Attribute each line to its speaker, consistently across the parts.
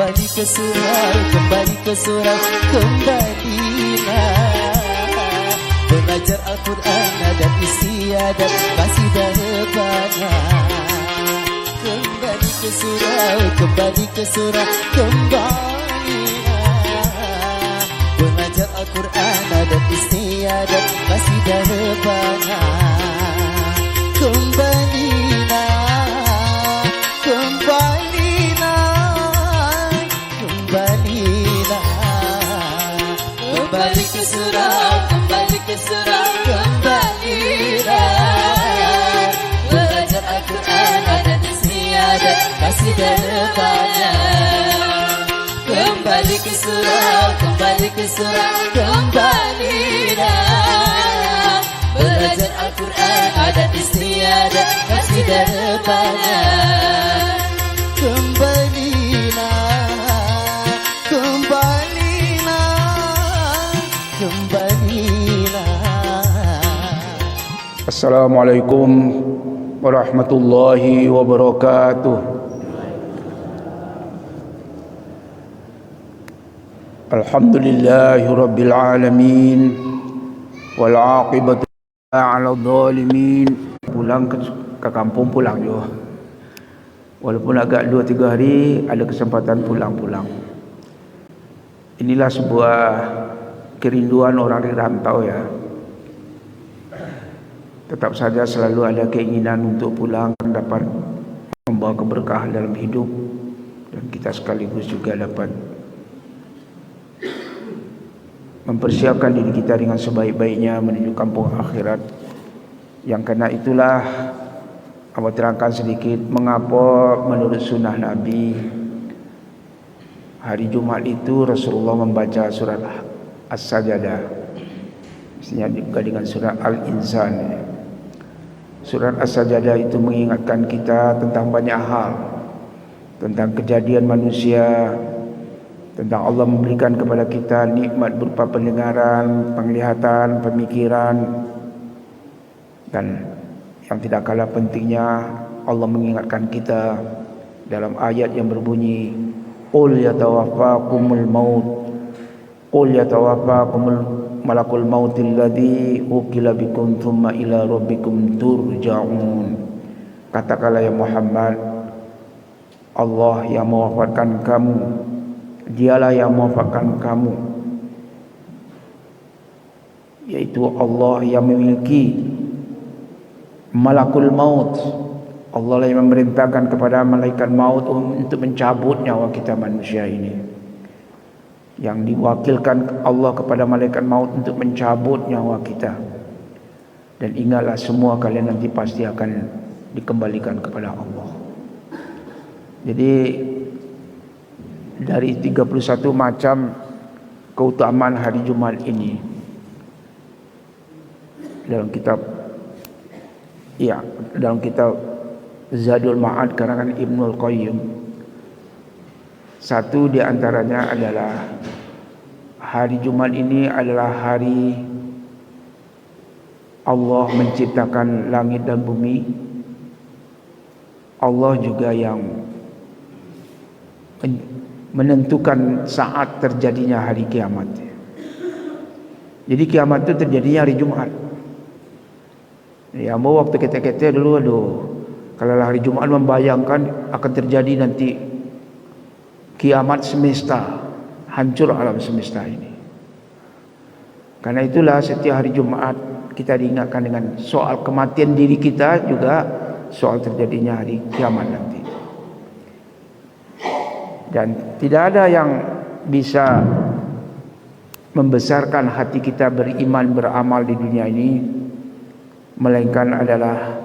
Speaker 1: kembali ke surau, kembali ke surau, kembalilah belajar Al-Quran dan istiadat masih dahsyatnya. Kembali ke surau, kembali ke surau, kembalilah belajar Al-Quran dan istiadat masih dahsyatnya. Kembalilah, kembalilah, kembalilah, kembali ke surau, kembali ke surau, kembalilah belajar Al-Quran dan istiadat masih depannya. Kembali ke surau, kembali ke surau, kembalilah belajar Al-Quran dan istiadat masih depannya. Kembalilah, kembalilah, kembalilah.
Speaker 2: Assalamualaikum warahmatullahi wabarakatuh. Alhamdulillahi rabbil alamin wal aqibatu ala zalimin. Pulang ke kampung, pulang juga. Walaupun agak 2-3 hari ada kesempatan pulang. Inilah sebuah kerinduan orang di rantau ya. Tetap saja selalu ada keinginan untuk pulang, dapat membawa keberkahan dalam hidup, dan kita sekaligus juga dapat mempersiapkan diri kita dengan sebaik-baiknya menuju kampung akhirat. Yang karena itulah Abang terangkan sedikit mengapa menurut sunnah Nabi hari Jumat itu Rasulullah membaca surat As-Sajdah, mestinya juga dengan surat Al-Insan. Surat As-Sajdah itu mengingatkan kita tentang banyak hal, tentang kejadian manusia, tentang Allah memberikan kepada kita nikmat berupa pendengaran, penglihatan, pemikiran, dan yang tidak kalah pentingnya Allah mengingatkan kita dalam ayat yang berbunyi qul yatawaffakumul maut, qul yatawaffakumul malakul mautil ladzi wukila bikum thumma ila rabbikum turja'un. Katakanlah ya Muhammad, Allah yang mewafatkan kamu, dialah yang mewafatkan kamu, yaitu Allah yang memiliki malakul maut. Allah lah yang memerintahkan kepada malaikat maut untuk mencabut nyawa kita manusia ini. Yang diwakilkan Allah kepada malaikat maut untuk mencabut nyawa kita. Dan ingatlah semua kalian nanti pasti akan dikembalikan kepada Allah. Jadi dari 31 macam keutamaan hari Jumat ini dalam kitab Zadul Ma'ad karangan Ibnul Qayyim, satu di antaranya adalah hari Jumat ini adalah hari Allah menciptakan langit dan bumi. Allah juga yang menentukan saat terjadinya hari kiamat. Jadi kiamat itu terjadinya hari Jumat. Ya, mau waktu kita dulu kalau hari Jumat membayangkan akan terjadi nanti kiamat semesta, hancur alam semesta ini. Karena itulah setiap hari Jumat kita diingatkan dengan soal kematian diri kita, juga soal terjadinya hari kiamat nanti. Dan tidak ada yang bisa membesarkan hati kita beriman beramal di dunia ini melainkan adalah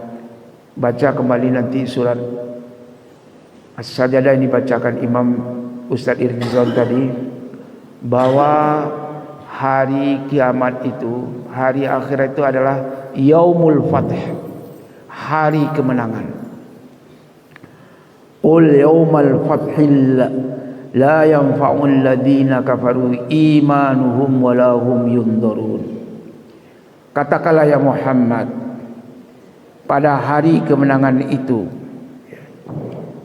Speaker 2: baca kembali nanti surat As-Sajdah yang dibacakan Imam Ustaz Irzal tadi, bahwa hari kiamat itu, hari akhirat itu adalah Yaumul Fath, hari kemenangan. Qul yaumal fathil la yanfa'ul ladina kafaru imanuhum walahum yundarun. Katakanlah ya Muhammad, pada hari kemenangan itu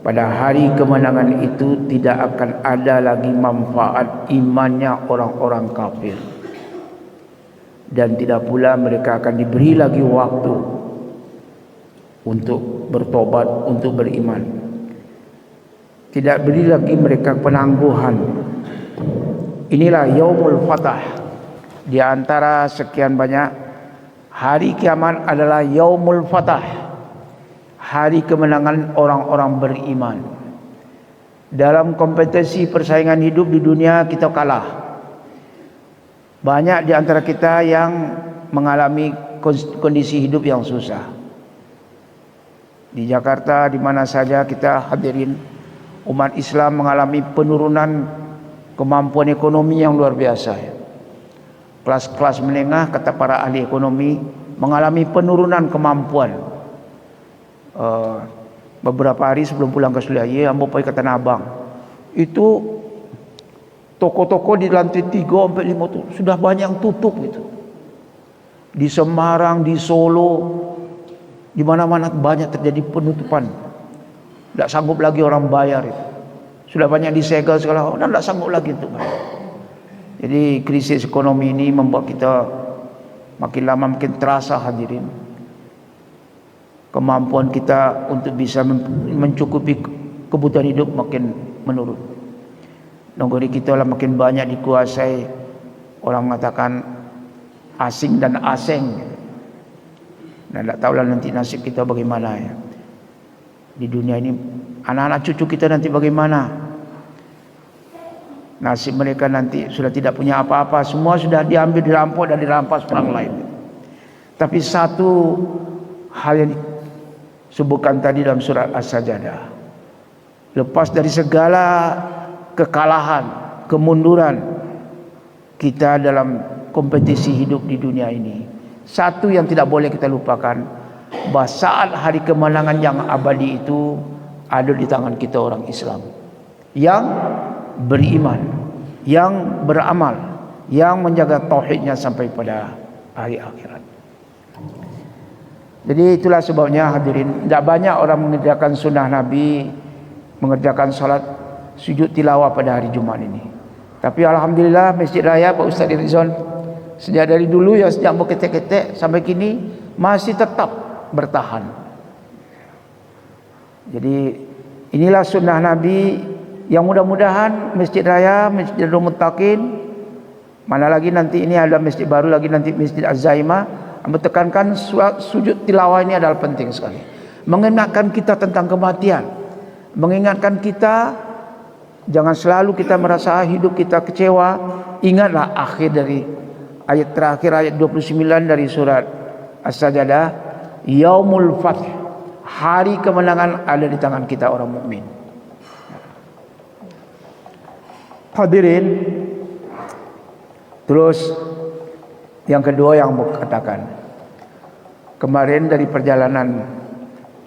Speaker 2: pada hari kemenangan itu tidak akan ada lagi manfaat imannya orang-orang kafir, dan tidak pula mereka akan diberi lagi waktu untuk bertobat, untuk beriman. Tidak beri lagi mereka penangguhan. Inilah Yaumul Fatah. Di antara sekian banyak, hari kiamat adalah Yaumul Fatah, hari kemenangan orang-orang beriman. Dalam kompetisi persaingan hidup di dunia kita kalah. Banyak di antara kita yang mengalami kondisi hidup yang susah. Di Jakarta, di mana saja kita hadirin, umat Islam mengalami penurunan kemampuan ekonomi yang luar biasa. Kelas-kelas menengah, kata para ahli ekonomi, mengalami penurunan kemampuan. Beberapa hari sebelum pulang ke Sulawesi, ambo pergi ke Tanah Abang. Itu toko-toko di lantai 3 sampai 5 tu sudah banyak yang tutup gitu. Di Semarang, di Solo, di mana-mana banyak terjadi penutupan. Tidak sanggup lagi orang bayar itu. Sudah banyak disegel segala, dan tidak sanggup lagi untuk bayar. Jadi krisis ekonomi ini membuat kita makin lama makin terasa hadirin. Kemampuan kita untuk bisa mencukupi kebutuhan hidup makin menurun. Negeri kita lah makin banyak dikuasai, orang mengatakan asing dan asing. Dan tak tahulah nanti nasib kita bagaimana ya. Di dunia ini anak-anak cucu kita nanti bagaimana? Nasib mereka nanti sudah tidak punya apa-apa, semua sudah diambil, dirampok dan dirampas orang lain. Tapi satu hal yang sebutkan tadi dalam surat As-Sajdah, lepas dari segala kekalahan, kemunduran kita dalam kompetisi hidup di dunia ini, satu yang tidak boleh kita lupakan, bahwa saat hari kemenangan yang abadi itu ada di tangan kita orang Islam yang beriman, yang beramal, yang menjaga tauhidnya sampai pada hari akhirat. Jadi itulah sebabnya hadirin, tidak banyak orang mengerjakan sunnah Nabi, mengerjakan salat sujud tilawah pada hari Jumat ini. Tapi alhamdulillah Masjid Raya Pak Ustaz Rizwan sejak dari dulu ya, sejak berketek-ketek sampai kini masih tetap bertahan. Jadi inilah sunnah Nabi yang mudah-mudahan Masjid Raya, Masjid Muttaqin, mana lagi nanti ini ada masjid baru lagi nanti Masjid Az-Zaimah, bertekankan sujud tilawah ini adalah penting sekali. Mengingatkan kita tentang kematian, mengingatkan kita jangan selalu kita merasa hidup kita kecewa. Ingatlah akhir dari ayat terakhir, ayat 29 dari surat As-Sajdah, Yaumul Fath, hari kemenangan ada di tangan kita orang mukmin. Hadirin, terus yang kedua yang mau katakan, kemarin dari perjalanan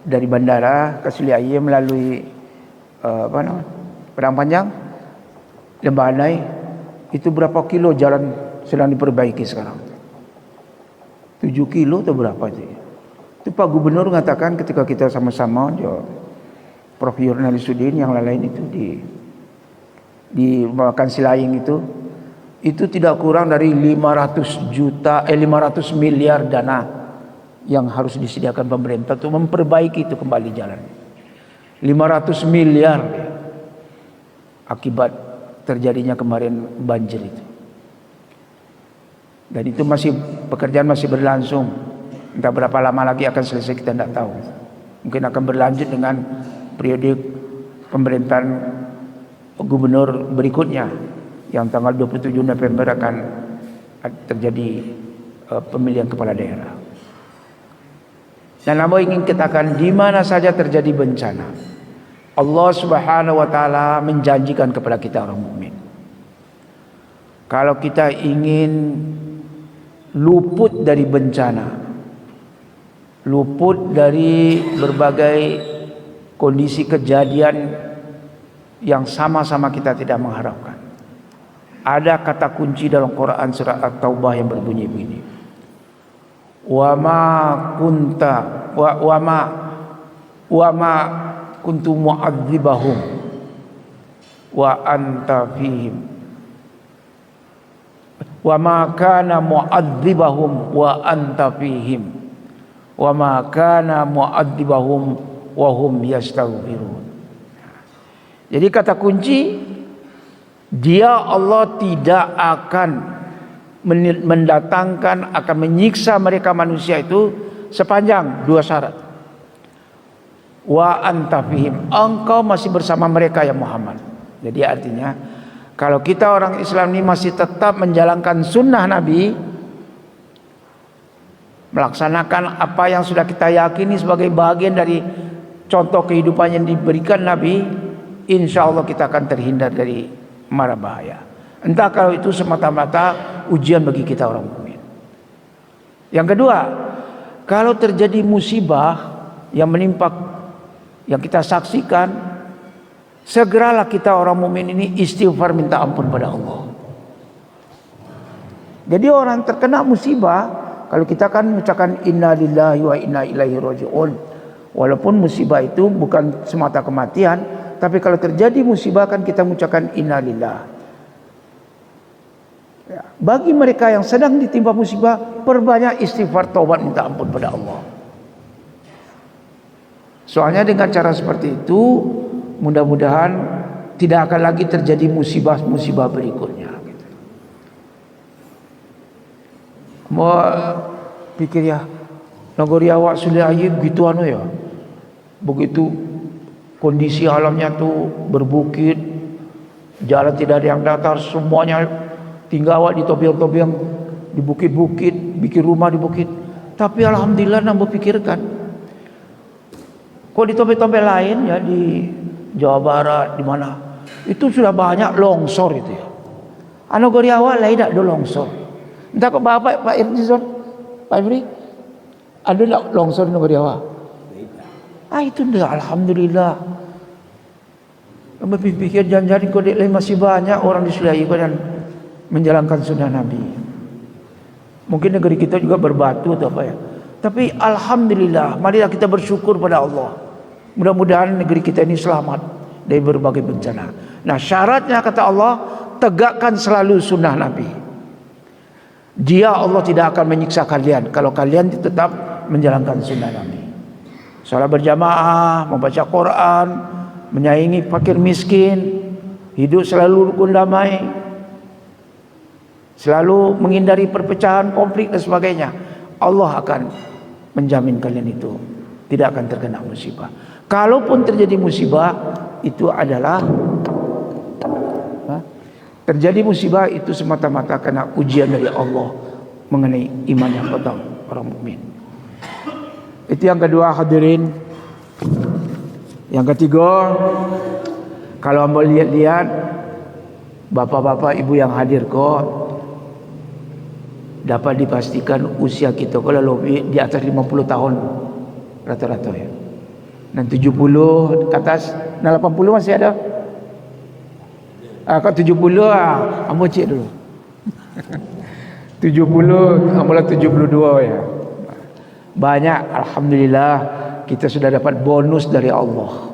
Speaker 2: dari bandara ke Sulawesi melalui Padang Panjang, Lembah Anai, itu berapa kilo jalan sedang diperbaiki sekarang? 7 kilo atau berapa sih? Itu Pak Gubernur mengatakan ketika kita sama-sama, Prof. Yurnalisudin yang lain itu di Makan Silaying itu tidak kurang dari 500 miliar dana yang harus disediakan pemerintah untuk memperbaiki itu kembali jalan. 500 miliar akibat terjadinya kemarin banjir itu. Dan itu pekerjaan masih berlangsung. Entah berapa lama lagi akan selesai kita tidak tahu. Mungkin akan berlanjut dengan periode pemerintahan gubernur berikutnya yang tanggal 27 November akan terjadi pemilihan kepala daerah. Dan Anda ingin katakan, di mana saja terjadi bencana, Allah Subhanahu wa taala menjanjikan kepada kita orang mukmin, kalau kita ingin luput dari bencana, luput dari berbagai kondisi kejadian yang sama-sama kita tidak mengharapkan, ada kata kunci dalam Quran surat At-Taubah yang berbunyi begini, wa ma kuntu mu'adzibahum wa anta fihim wa ma kana mu'adzibahum wa anta fihim wa ma kana mu'adzibahum wa hum yastaghfirun. Jadi kata kunci, dia Allah tidak akan mendatangkan, akan menyiksa mereka manusia itu sepanjang dua syarat. Wa anta fihim, engkau masih bersama mereka ya Muhammad. Jadi artinya kalau kita orang Islam ini masih tetap menjalankan sunnah Nabi, melaksanakan apa yang sudah kita yakini sebagai bagian dari contoh kehidupan yang diberikan Nabi, insya Allah kita akan terhindar dari mara bahaya. Entah kalau itu semata-mata ujian bagi kita orang mukmin. Yang kedua, kalau terjadi musibah yang menimpa, yang kita saksikan, segeralah kita orang mukmin ini istighfar, minta ampun pada Allah. Jadi orang terkena musibah, kalau kita kan mengucapkan inna lillahi wa inna ilaihi raji'un, walaupun musibah itu bukan semata kematian, tapi kalau terjadi musibah kan kita mengucapkan inna lillah. Ya. Bagi mereka yang sedang ditimpa musibah, perbanyak istighfar, taubat, minta ampun pada Allah. Soalnya dengan cara seperti itu, mudah-mudahan tidak akan lagi terjadi musibah-musibah berikutnya. Gitu. Mau pikir ya, Nagari awak sulit aja begitu ya. Begitu kondisi alamnya tuh berbukit, jalan tidak ada yang datar, semuanya tinggal awak di tobiang-tobiang, di bukit-bukit, bikin rumah di bukit. Tapi alhamdulillah nambah pikirkan, kok di tobiang-tobiang lain ya di Jawa Barat di mana itu sudah banyak longsor itu ya. Nagari awak lain tak ada longsor. Entah kok Bapak Pak Irzon, Pak Ifri, ada tak longsor di Nagari awak? Itu dah alhamdulillah. Berpikir jangan-jangan kodek lain masih banyak orang di Sulawesi dan menjalankan sunnah Nabi. Mungkin negeri kita juga berbatu atau apa ya. Tapi alhamdulillah, marilah kita bersyukur pada Allah. Mudah-mudahan negeri kita ini selamat dari berbagai bencana. Nah, syaratnya kata Allah, tegakkan selalu sunnah Nabi. Dia Allah tidak akan menyiksa kalian kalau kalian tetap menjalankan sunnah Nabi. Salat berjamaah, membaca Quran, menyayangi fakir miskin, hidup selalu rukun damai, selalu menghindari perpecahan, konflik dan sebagainya. Allah akan menjamin kalian itu tidak akan terkena musibah. Kalaupun terjadi musibah, itu adalah terjadi musibah itu semata-mata karena ujian dari Allah mengenai iman yang kokoh orang mukmin. Itu yang kedua hadirin. Yang ketiga, kalau anda lihat-lihat bapak-bapak ibu yang hadir kok, dapat dipastikan usia kita kalau lebih di atas 50 tahun rata-rata ya. Dan 70 ke atas, nah 80 masih ada. Kalau 70 ambo cek dulu. 70, ambolah 72 ya. Banyak alhamdulillah kita sudah dapat bonus dari Allah.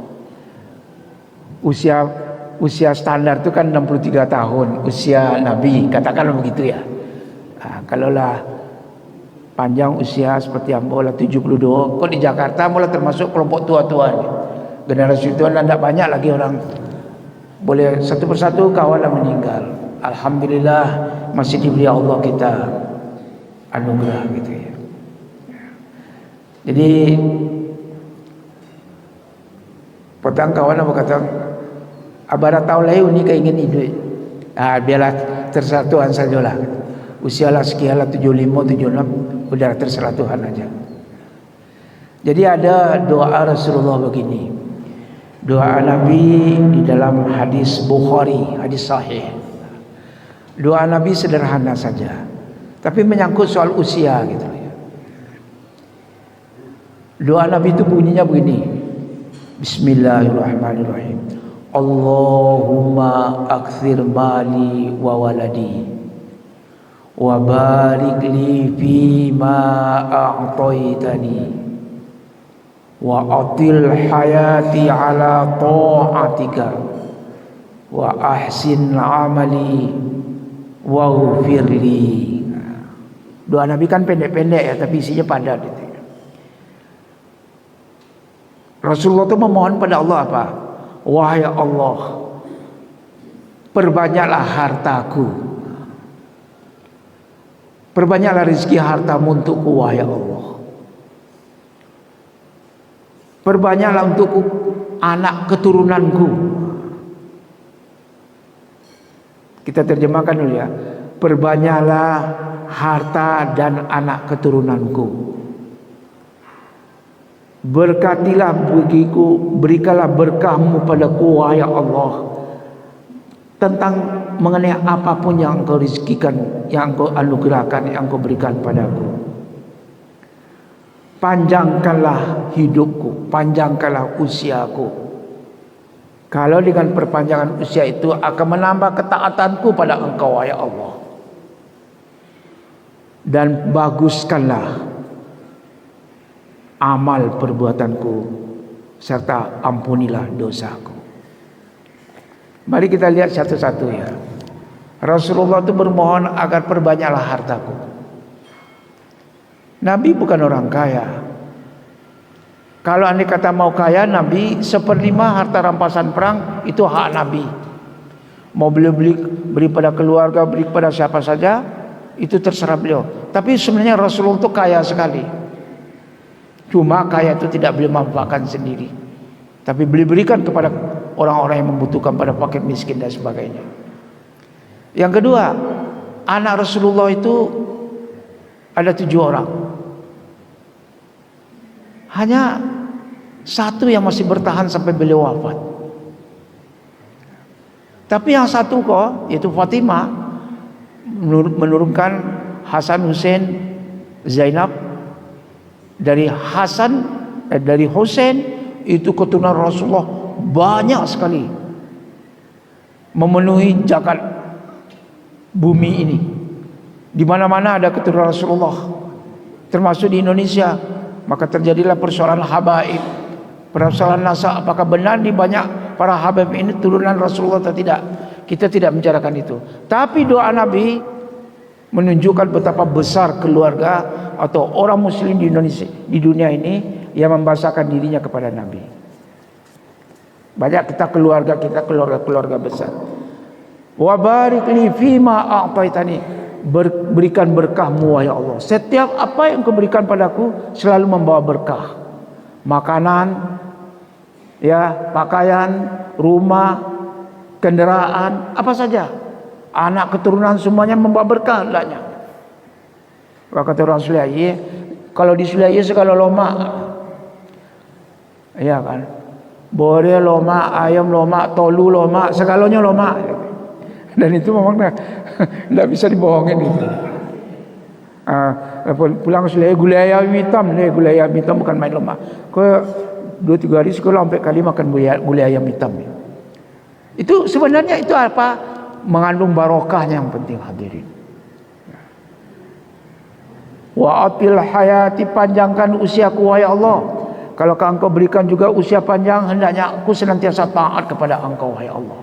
Speaker 2: Usia standar itu kan 63 tahun, usia Nabi, katakanlah begitu ya. Kalaulah panjang usia seperti ambolah 72, kok di Jakarta ambolah termasuk kelompok tua-tua nih. Generasi itu tidak banyak lagi orang. Boleh satu persatu kawan yang meninggal. Alhamdulillah masih diberi Allah kita anugerah gitu ya. Jadi petang kawan apa kata abara tahu lain ini keingin hidup. Biarlah terserah Tuhan sajalah. Usialah sekian lah 75, 76 udah terserah Tuhan aja. Jadi ada doa Rasulullah begini. Doa Nabi di dalam hadis Bukhari, hadis sahih. Doa Nabi sederhana saja, tapi menyangkut soal usia gitu ya. Doa Nabi itu bunyinya begini. Bismillahirrahmanirrahim. Allahumma akthir mali wa waladi wa barik li fi ma a'taitani wa atil hayati ala ta'atika wa ahsin amali wa ghfirli. Doa Nabi kan pendek-pendek ya, tapi isinya padat gitu. Rasulullah itu memohon pada Allah apa? Wahai Allah, perbanyaklah hartaku, perbanyaklah rezeki hartamu untukku, wahai Allah. Perbanyaklah untukku anak keturunanku. Kita terjemahkan dulu ya. Perbanyaklah harta dan anak keturunanku. Berkatilah bagiku, berikanlah berkahmu padaku, wahai Allah, tentang mengenai apapun yang engkau rezekikan, yang engkau anugerahkan, yang engkau berikan padaku. Panjangkanlah hidupku, panjangkanlah usiaku. Kalau dengan perpanjangan usia itu akan menambah ketaatanku pada engkau, wahai Allah. Dan baguskanlah amal perbuatanku, serta ampunilah dosaku. Mari kita lihat satu-satu ya. Rasulullah itu bermohon agar perbanyaklah hartaku. Nabi bukan orang kaya. Kalau andai kata mau kaya, Nabi 1/5 harta rampasan perang itu hak Nabi. Mau beri pada keluarga, beri pada siapa saja, itu terserah beliau. Tapi sebenarnya Rasulullah itu kaya sekali. Cuma kaya itu tidak boleh memanfaatkan sendiri, tapi berikan kepada orang-orang yang membutuhkan, pada fakir miskin dan sebagainya. Yang kedua, anak Rasulullah itu ada 7 orang. Hanya 1 yang masih bertahan sampai beliau wafat. Tapi yang 1 kok, yaitu Fatimah, menurunkan Hasan, Husain, Zainab. Dari Husain itu keturunan Rasulullah banyak sekali, memenuhi jagat bumi ini. Di mana-mana ada keturunan Rasulullah, termasuk di Indonesia. Maka terjadilah persoalan habaib, persoalan nasab. Apakah benar di banyak para habaib ini turunan Rasulullah atau tidak? Kita tidak membicarakan itu. Tapi doa Nabi menunjukkan betapa besar keluarga atau orang muslim di Indonesia, di dunia ini, yang membasahkan dirinya kepada Nabi. Banyak kita keluarga besar. Wa barik li fima a'taitani, berikan berkahmu wahai Allah. Setiap apa yang Kau berikan padaku selalu membawa berkah. Makanan, ya, pakaian, rumah, kendaraan, apa saja. Anak keturunan semuanya membawa berkah hendaknya. Kata orang Sulaiman, kalau di Sulaiman segala lomak, iya kan, bore lomak, ayam lomak, tolu lomak, segalanya lomak. Dan itu memang tidak bisa dibohongin itu. Pulang Sulaiman, gulai ayam hitam bukan main lomak. Kau 2-3 hari sekolah sampai kali makan gulai ayam hitam. Itu sebenarnya itu apa? Mengandung barokahnya yang penting, hadirin. Wa atil hayati, panjangkan usiaku wahai Allah. Kalau Engkau berikan juga usia panjang, hendaknya aku senantiasa taat kepada Engkau wahai Allah.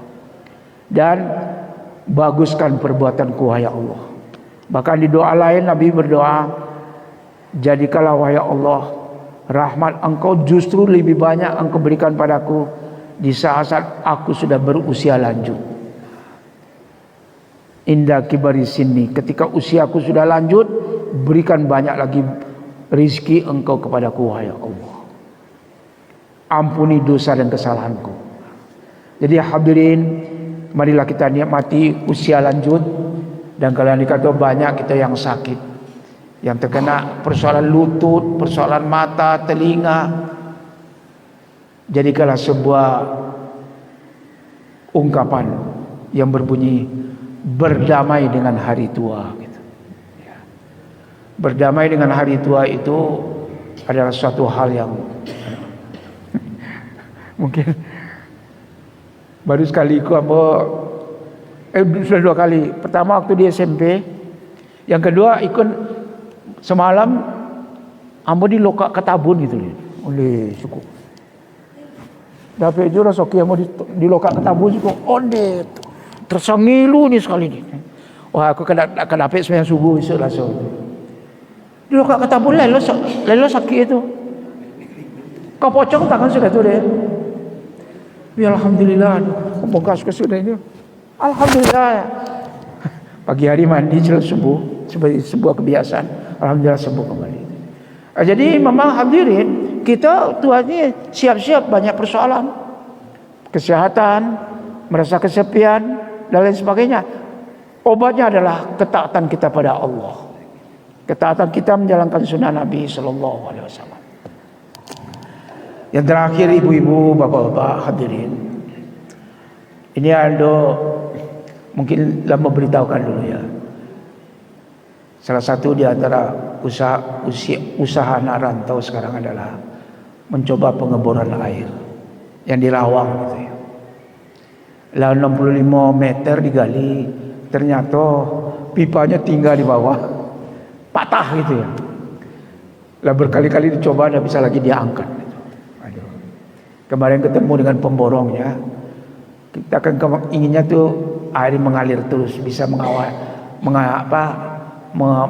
Speaker 2: Dan baguskan perbuatanku wahai Allah. Bahkan di doa lain Nabi berdoa, jadikanlah wahai Allah rahmat Engkau justru lebih banyak Engkau berikan padaku di saat aku sudah berusia lanjut. Indah kibari sini, ketika usiaku sudah lanjut, berikan banyak lagi rizki Engkau kepadaku wahai Allah. Ampuni dosa dan kesalahanku. Jadi hadirin, marilah kita nikmati usia lanjut. Dan kalau dikata banyak kita yang sakit, yang terkena persoalan lutut, persoalan mata, telinga. Jadikanlah sebuah ungkapan yang berbunyi berdamai dengan hari tua gitu. Ya. Berdamai dengan hari tua itu adalah suatu hal yang mungkin baru sekali sudah 2 kali. Pertama waktu di SMP, yang kedua ikut semalam ambo di lokak Ketabun gitu. Oleh cukup. Dapat juga soki yang mau di lokak ketabu juga. Onde tersangilu ni sekali ni. Wah aku kena dapat sembahyang subuh esok langsung. Di lokak ketabu lelo sakit itu. Kau pocong tangan sudah tu deh. Ya alhamdulillah. Bongkas ke sudah ini. Alhamdulillah. Pagi hari mandi jelas subuh sebagai sebuah kebiasaan. Alhamdulillah sembuh kembali. Jadi memang hadirin, kita Tuhan ini siap-siap banyak persoalan. Kesehatan, merasa kesepian dan lain sebagainya. Obatnya adalah ketaatan kita pada Allah. Ketaatan kita menjalankan sunnah Nabi sallallahu alaihi wasallam. Yang terakhir ibu-ibu, bapak-bapak hadirin. Ini Aldo mungkin lama beritahukan dulu ya. Salah satu di antara usaha anak rantau sekarang adalah mencoba pengeboran air yang di Rawang gitu ya. Lah 65 meter digali, ternyata pipanya tinggal di bawah, patah gitu ya. Lah berkali-kali dicoba tidak bisa lagi diangkat. Gitu. Aduh. Kemarin ketemu dengan pemborongnya, kita kan inginnya tuh air mengalir terus, bisa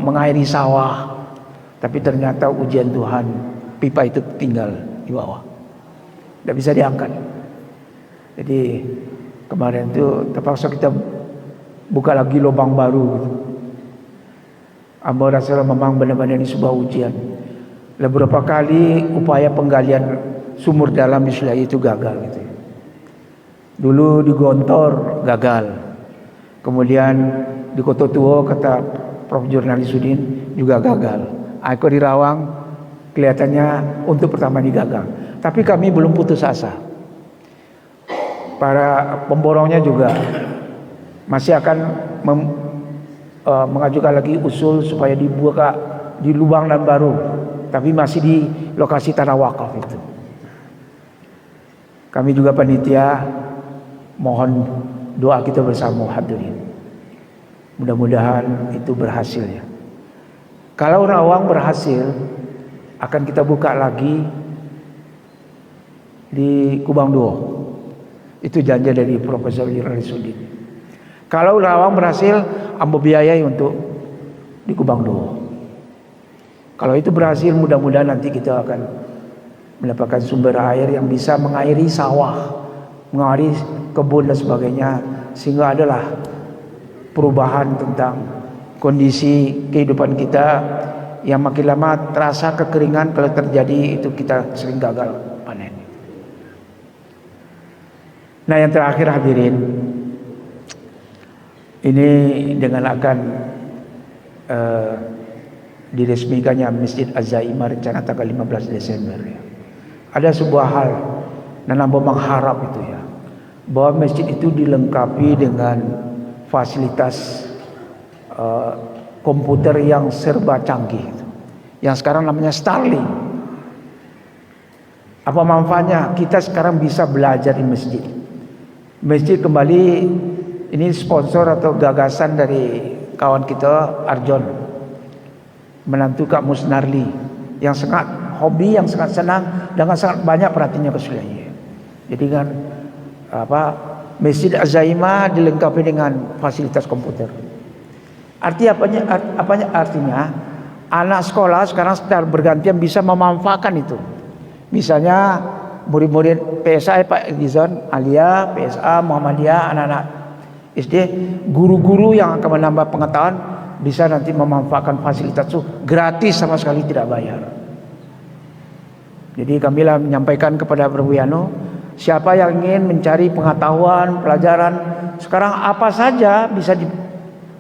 Speaker 2: mengairi sawah, tapi ternyata ujian Tuhan, pipa itu tinggal di bawah, tidak bisa diangkat. Jadi kemarin itu terpaksa kita buka lagi lubang baru. Amba rasa memang benar-benar ini sebuah ujian. Beberapa kali upaya penggalian sumur dalam di Sulawesi itu gagal gitu. Dulu di Gontor gagal, kemudian di Kota Tua kata Prof. Jurnalis Sudin juga gagal. Aku di Rawang kelihatannya untuk pertama ini gagal. Tapi kami belum putus asa. Para pemborongnya juga masih akan mengajukan lagi usul supaya dibuka di lubang dan baru, tapi masih di lokasi tanah wakaf itu. Kami juga panitia mohon doa kita bersama hadirin. Mudah-mudahan itu berhasil ya. Kalau Rawang berhasil, akan kita buka lagi di Kubang Duo. Itu janji dari Profesor Jurnalis Sudin. Kalau Rawang berhasil, ambo biayai untuk di Kubang Duo. Kalau itu berhasil, mudah-mudahan nanti kita akan mendapatkan sumber air yang bisa mengairi sawah, mengairi kebun dan sebagainya, sehingga adalah perubahan tentang kondisi kehidupan kita yang makin lama terasa kekeringan. Kalau terjadi itu kita sering gagal panen. Nah yang terakhir hadirin, ini dengan akan diresmikannya Masjid Az-Zaimah rencana tanggal 15 Desember ya. Ada sebuah hal dan Amba mengharap itu ya, bahwa masjid itu dilengkapi dengan fasilitas komputer yang serba canggih, yang sekarang namanya Starlink. Apa manfaatnya? Kita sekarang bisa belajar di masjid. Masjid kembali, ini sponsor atau gagasan dari kawan kita Arjon, menantu Kak Musnarli, yang sangat hobi, yang sangat senang dengan sangat banyak perhatiannya ke Sulawesi. Jadi kan Masjid Az-Zaimah dilengkapi dengan fasilitas komputer. Artinya anak sekolah sekarang secara bergantian bisa memanfaatkan itu. Misalnya murid-murid PSA Pak Gizon, Alia, PSA, Muhammadiyah, anak-anak SD, guru-guru yang akan menambah pengetahuan bisa nanti memanfaatkan fasilitas itu gratis, sama sekali tidak bayar. Jadi kamilah menyampaikan kepada Prabu Yano, siapa yang ingin mencari pengetahuan, pelajaran, sekarang apa saja bisa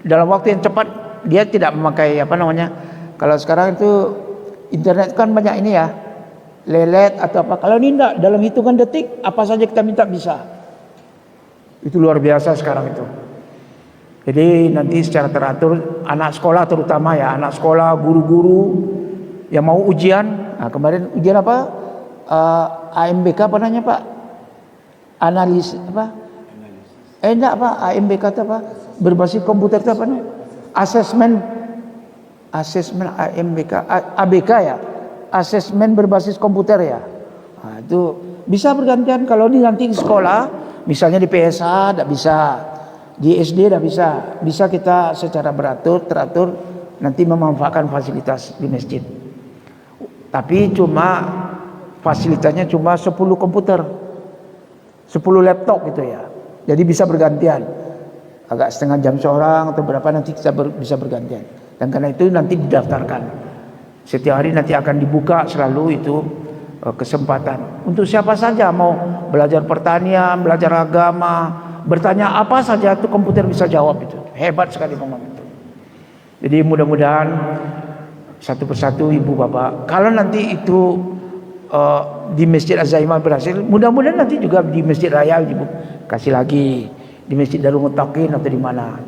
Speaker 2: dalam waktu yang cepat. Dia tidak memakai kalau sekarang itu internet kan banyak ini ya, lelet atau apa. Kalau ini enggak, dalam hitungan detik apa saja kita minta bisa. Itu luar biasa sekarang itu. Jadi nanti secara teratur anak sekolah, terutama ya anak sekolah, guru-guru yang mau ujian. Nah, kemarin ujian apa? AMBK apa namanya Pak? Analis apa? Enggak Pak, AMBK itu apa? Berbasis komputer itu apa namanya? Asesmen AMBK, ABK ya. asesmen berbasis komputer ya. Nah, itu bisa bergantian. Kalau ini nanti di sekolah, misalnya di PSA tidak bisa, di SD tidak bisa. Bisa kita secara teratur nanti memanfaatkan fasilitas di masjid. Tapi cuma fasilitasnya cuma 10 komputer, 10 laptop gitu ya. Jadi bisa bergantian. Agak setengah jam seorang atau berapa nanti kita bisa bergantian. Dan karena itu nanti didaftarkan. Setiap hari nanti akan dibuka selalu itu kesempatan. Untuk siapa saja mau belajar pertanian, belajar agama, bertanya apa saja itu komputer bisa jawab itu. Hebat sekali memang itu. Jadi mudah-mudahan satu persatu ibu bapak, kalau nanti itu di Masjid Az-Zaimah berhasil, mudah-mudahan nanti juga di Masjid Raya ibu kasih lagi, di Masjid Darul Muttaqin atau di mana.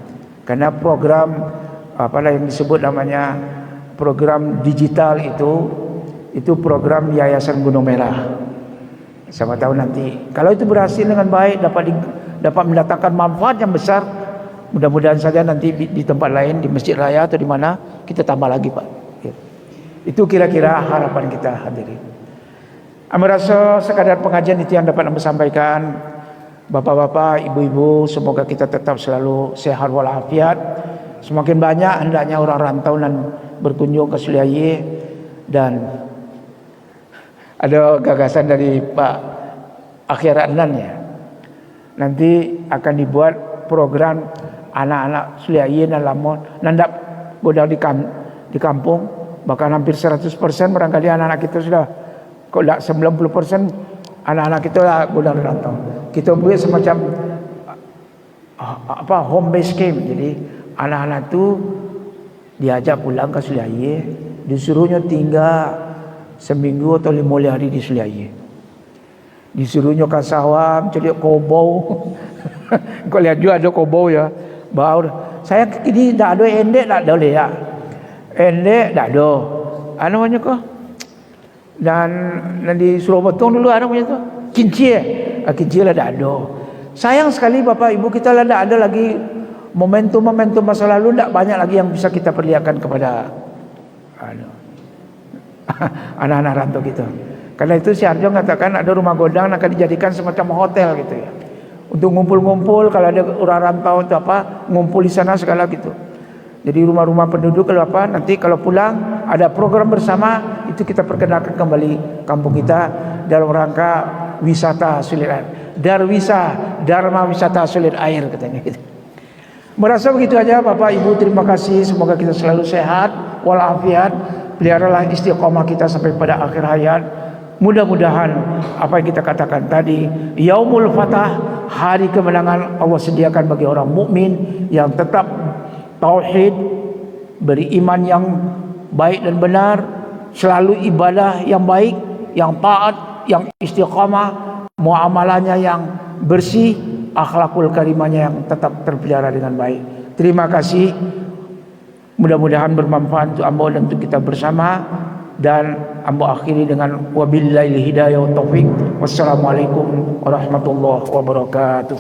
Speaker 2: Karena program apalah yang disebut namanya program digital itu program Yayasan Gunung Merah. Sama tahu nanti kalau itu berhasil dengan baik dapat mendatangkan manfaat yang besar, mudah-mudahan saja nanti di tempat lain di Masjid Raya atau di mana kita tambah lagi Pak. Itu kira-kira harapan kita hadirin. Kami rasa sekadar pengajian itu yang dapat kami sampaikan. Bapak-bapak, ibu-ibu, semoga kita tetap selalu sehat walafiat. Semakin banyak hendaknya orang rantau dan berkunjung ke Suliaye, dan ada gagasan dari Pak Akhir Adnan ya. Nanti akan dibuat program anak-anak Suliaye dan Lamon nandak bodang di kampung, bahkan hampir 100% barangkali anak-anak kita sudah, kok tidak 90% anak-anak kita lah bodang rantau. Kita buat semacam home base camp. Jadi anak-anak tu diajak pulang ke Suliaye, disuruhnya tinggal seminggu atau 5 hari di Suliaye. Disuruhnya ke sawah, cari kobau. Kau lihat juga ada kobau ya. Baru saya ini tak ada endek, tak ada ya. Endek tak ada. Anu namanya kok? Dan di Surabaya dulu ada punya tu. Kincir. Kincir lah tak ada. Sayang sekali Bapak Ibu, kita lah tak ada lagi momentum-momentum masa lalu, tak banyak lagi yang bisa kita perlihatkan kepada anak-anak rantau kita. Karena itu si Arjo mengatakan ada rumah godang akan dijadikan semacam hotel gitu ya. Untuk ngumpul-ngumpul, kalau ada orang rantau itu apa, ngumpul di sana segala gitu. Jadi rumah-rumah penduduk kalau apa, nanti kalau pulang ada program bersama, itu kita perkenalkan kembali kampung kita dalam rangka wisata sulit air. Dharma wisata sulit air katanya gitu. Merasa begitu aja Bapak Ibu, terima kasih. Semoga kita selalu sehat walafiat. Peliharalah istiqomah kita sampai pada akhir hayat. Mudah-mudahan apa yang kita katakan tadi, Yaumul Fatah, hari kemenangan Allah sediakan bagi orang mukmin yang tetap tauhid, beriman yang baik dan benar, selalu ibadah yang baik, yang taat, yang istiqamah, muamalahnya yang bersih, akhlakul karimahnya yang tetap terpelihara dengan baik. Terima kasih. Mudah-mudahan bermanfaat untuk amba dan untuk kita bersama. Dan amba akhiri dengan wabillahi hidayah wa taufik. Wassalamualaikum warahmatullahi wabarakatuh.